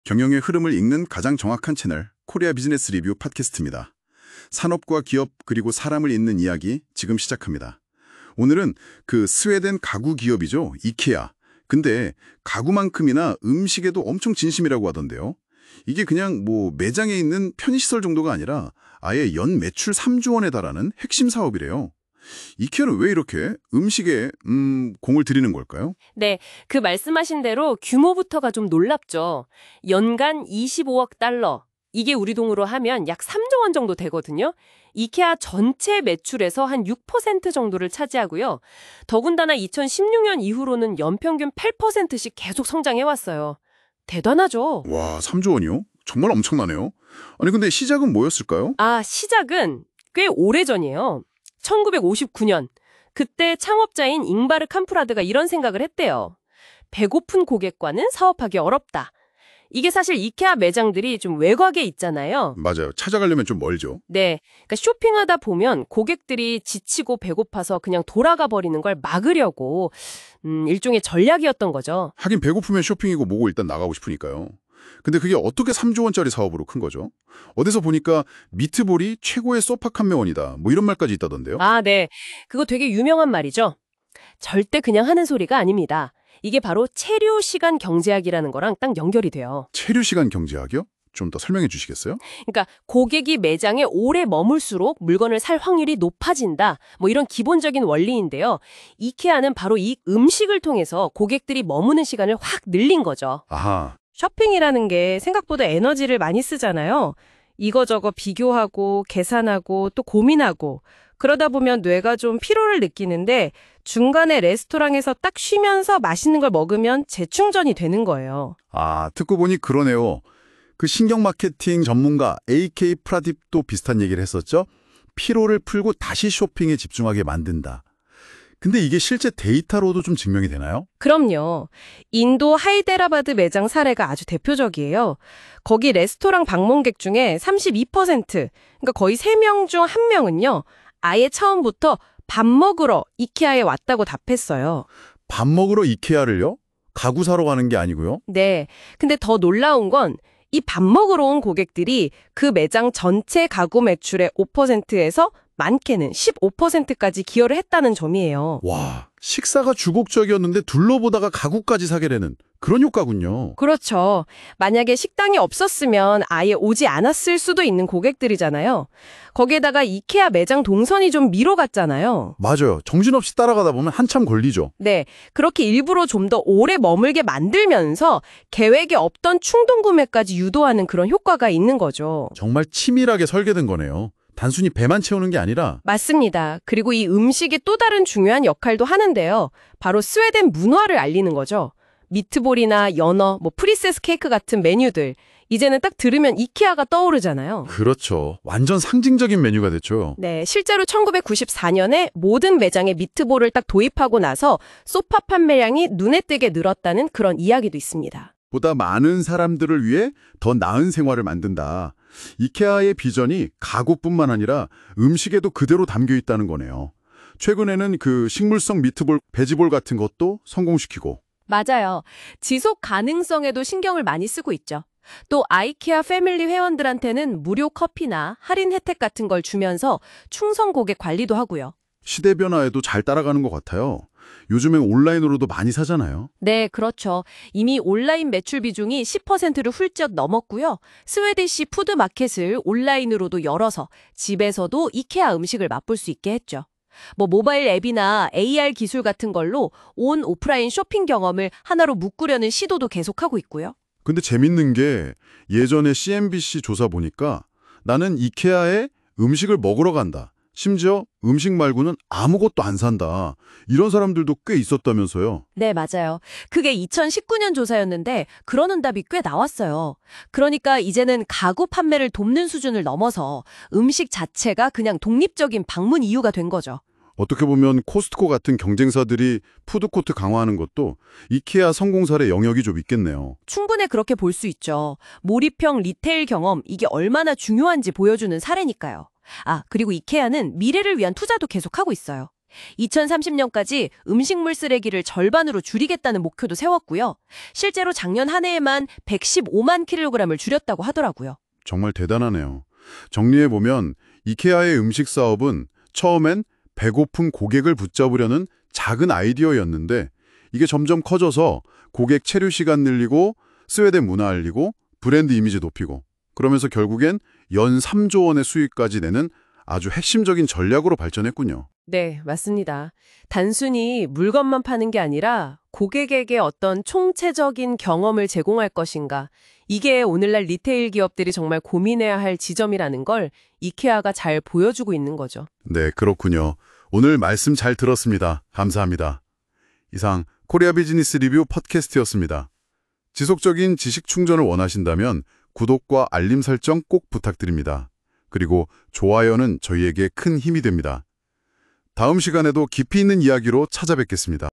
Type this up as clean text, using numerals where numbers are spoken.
경영의 흐름을 읽는 가장 정확한 채널, 코리아 비즈니스 리뷰 팟캐스트입니다. 산업과 기업 그리고 사람을 잇는 이야기 지금 시작합니다. 오늘은 그 스웨덴 가구 기업이죠. 이케아. 근데 가구만큼이나 음식에도 엄청 진심이라고 하던데요. 이게 그냥 매장에 있는 편의시설 정도가 아니라 아예 연 매출 3조 원에 달하는 핵심 사업이래요. 이케아는 왜 이렇게 음식에 공을 들이는 걸까요? 네, 그 말씀하신 대로 규모부터가 좀 놀랍죠. 연간 25억 달러. 이게 우리 돈으로 하면 약 3조 원 정도 되거든요. 이케아 전체 매출에서 한 6% 정도를 차지하고요. 더군다나 2016년 이후로는 연평균 8%씩 계속 성장해왔어요. 대단하죠? 와, 3조 원이요? 정말 엄청나네요. 아니 근데 시작은 뭐였을까요? 시작은 꽤 오래전이에요. 1959년. 그때 창업자인 잉바르 캄프라드가 이런 생각을 했대요. 배고픈 고객과는 사업하기 어렵다. 이게 사실 이케아 매장들이 좀 외곽에 있잖아요. 맞아요. 찾아가려면 좀 멀죠. 네, 그러니까 쇼핑하다 보면 고객들이 지치고 배고파서 그냥 돌아가 버리는 걸 막으려고 일종의 전략이었던 거죠. 하긴 배고프면 쇼핑이고 뭐고 일단 나가고 싶으니까요. 근데 그게 어떻게 3조 원짜리 사업으로 큰 거죠? 어디서 보니까 미트볼이 최고의 소파칸메원이다. 이런 말까지 있다던데요. 네. 그거 되게 유명한 말이죠. 절대 그냥 하는 소리가 아닙니다. 이게 바로 체류 시간 경제학이라는 거랑 딱 연결이 돼요. 체류 시간 경제학이요? 좀 더 설명해 주시겠어요? 그러니까 고객이 매장에 오래 머물수록 물건을 살 확률이 높아진다. 이런 기본적인 원리인데요. 이케아는 바로 이 음식을 통해서 고객들이 머무는 시간을 확 늘린 거죠. 아하. 쇼핑이라는 게 생각보다 에너지를 많이 쓰잖아요. 이거저거 비교하고 계산하고 또 고민하고 그러다 보면 뇌가 좀 피로를 느끼는데 중간에 레스토랑에서 딱 쉬면서 맛있는 걸 먹으면 재충전이 되는 거예요. 듣고 보니 그러네요. 그 신경 마케팅 전문가 AK 프라딥도 비슷한 얘기를 했었죠. 피로를 풀고 다시 쇼핑에 집중하게 만든다. 근데 이게 실제 데이터로도 좀 증명이 되나요? 그럼요. 인도 하이데라바드 매장 사례가 아주 대표적이에요. 거기 레스토랑 방문객 중에 32%, 그러니까 거의 3명 중 1명은요. 아예 처음부터 밥 먹으러 이케아에 왔다고 답했어요. 밥 먹으러 이케아를요? 가구 사러 가는 게 아니고요? 네. 근데 더 놀라운 건 이 밥 먹으러 온 고객들이 그 매장 전체 가구 매출의 5%에서 많게는 15%까지 기여를 했다는 점이에요. 와, 식사가 주곡적이었는데 둘러보다가 가구까지 사게 되는 그런 효과군요. 그렇죠. 만약에 식당이 없었으면 아예 오지 않았을 수도 있는 고객들이잖아요. 거기에다가 이케아 매장 동선이 좀 미뤄 갔잖아요. 맞아요. 정신없이 따라가다 보면 한참 걸리죠. 네, 그렇게 일부러 좀 더 오래 머물게 만들면서 계획에 없던 충동 구매까지 유도하는 그런 효과가 있는 거죠. 정말 치밀하게 설계된 거네요. 단순히 배만 채우는 게 아니라. 맞습니다. 그리고 이 음식이 또 다른 중요한 역할도 하는데요. 바로 스웨덴 문화를 알리는 거죠. 미트볼이나 연어, 프리세스 케이크 같은 메뉴들. 이제는 딱 들으면 이케아가 떠오르잖아요. 그렇죠. 완전 상징적인 메뉴가 됐죠. 네, 실제로 1994년에 모든 매장에 미트볼을 딱 도입하고 나서 소파 판매량이 눈에 띄게 늘었다는 그런 이야기도 있습니다. 보다 많은 사람들을 위해 더 나은 생활을 만든다. 이케아의 비전이 가구뿐만 아니라 음식에도 그대로 담겨 있다는 거네요. 최근에는 그 식물성 미트볼, 베지볼 같은 것도 성공시키고. 맞아요. 지속 가능성에도 신경을 많이 쓰고 있죠. 또 아이케아 패밀리 회원들한테는 무료 커피나 할인 혜택 같은 걸 주면서 충성 고객 관리도 하고요. 시대 변화에도 잘 따라가는 것 같아요. 요즘엔 온라인으로도 많이 사잖아요. 네, 그렇죠. 이미 온라인 매출 비중이 10%를 훌쩍 넘었고요. 스웨디시 푸드마켓을 온라인으로도 열어서 집에서도 이케아 음식을 맛볼 수 있게 했죠. 모바일 앱이나 AR 기술 같은 걸로 온 오프라인 쇼핑 경험을 하나로 묶으려는 시도도 계속하고 있고요. 근데 재밌는 게 예전에 CNBC 조사 보니까 나는 이케아에 음식을 먹으러 간다. 심지어 음식 말고는 아무것도 안 산다. 이런 사람들도 꽤 있었다면서요. 네, 맞아요. 그게 2019년 조사였는데 그런 응답이 꽤 나왔어요. 그러니까 이제는 가구 판매를 돕는 수준을 넘어서 음식 자체가 그냥 독립적인 방문 이유가 된 거죠. 어떻게 보면 코스트코 같은 경쟁사들이 푸드코트 강화하는 것도 이케아 성공 사례 영역이 좀 있겠네요. 충분히 그렇게 볼 수 있죠. 몰입형 리테일 경험, 이게 얼마나 중요한지 보여주는 사례니까요. 그리고 이케아는 미래를 위한 투자도 계속하고 있어요. 2030년까지 음식물 쓰레기를 절반으로 줄이겠다는 목표도 세웠고요. 실제로 작년 한 해에만 115만 킬로그램을 줄였다고 하더라고요. 정말 대단하네요. 정리해보면 이케아의 음식 사업은 처음엔 배고픈 고객을 붙잡으려는 작은 아이디어였는데 이게 점점 커져서 고객 체류 시간 늘리고 스웨덴 문화 알리고 브랜드 이미지 높이고 그러면서 결국엔 연 3조 원의 수익까지 내는 아주 핵심적인 전략으로 발전했군요. 네, 맞습니다. 단순히 물건만 파는 게 아니라 고객에게 어떤 총체적인 경험을 제공할 것인가. 이게 오늘날 리테일 기업들이 정말 고민해야 할 지점이라는 걸 이케아가 잘 보여주고 있는 거죠. 네, 그렇군요. 오늘 말씀 잘 들었습니다. 감사합니다. 이상 코리아 비즈니스 리뷰 팟캐스트였습니다. 지속적인 지식 충전을 원하신다면 구독과 알림 설정 꼭 부탁드립니다. 그리고 좋아요는 저희에게 큰 힘이 됩니다. 다음 시간에도 깊이 있는 이야기로 찾아뵙겠습니다.